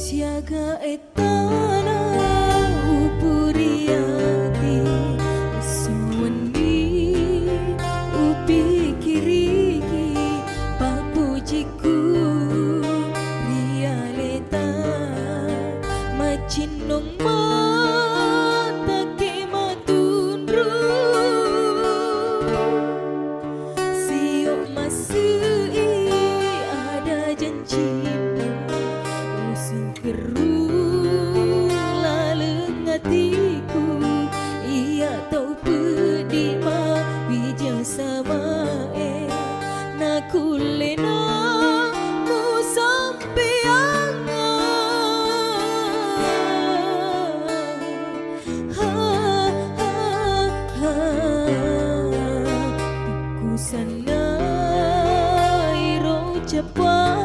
Siaga etana upuriati suwani upikiriki papujiku rialeta macinong mata ke matundru siok masui ada janji kerulang hatiku ia tahu pedih ma wijang sama naku lena ku sampai ku sana iro cepat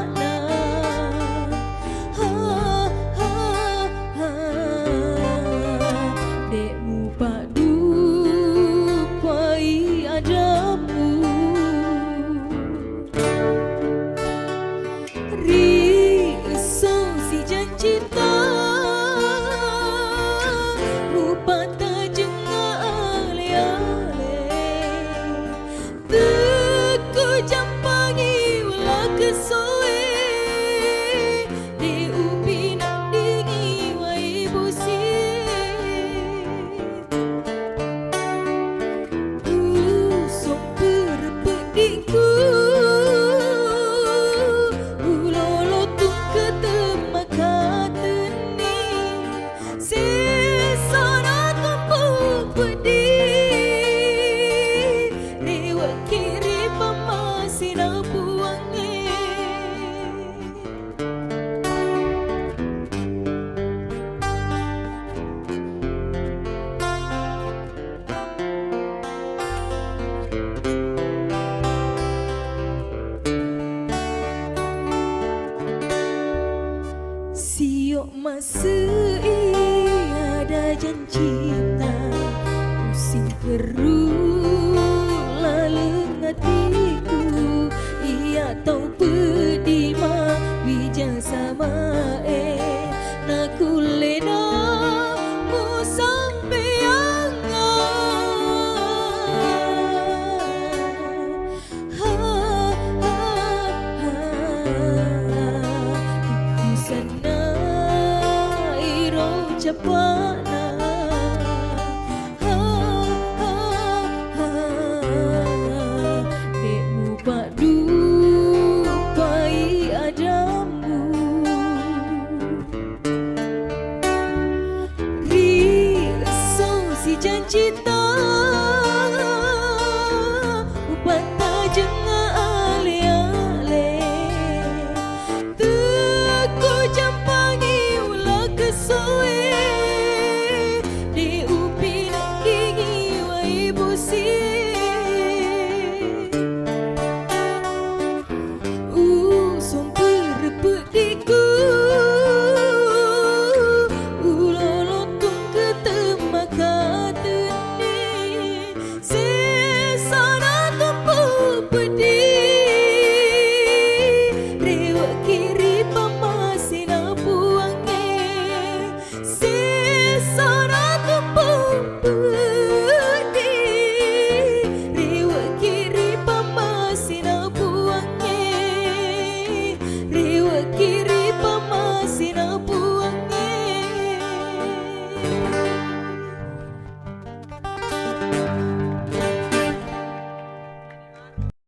siok masui ada janji tak pusing kerulang hatiku ia tahu pedih ma wijang sama naku lena ku sampai cepatna dekmu padu pai adamu riso si janji tak upata jengah ale-ale teku jampangi ulah kesoe sumpah repetiku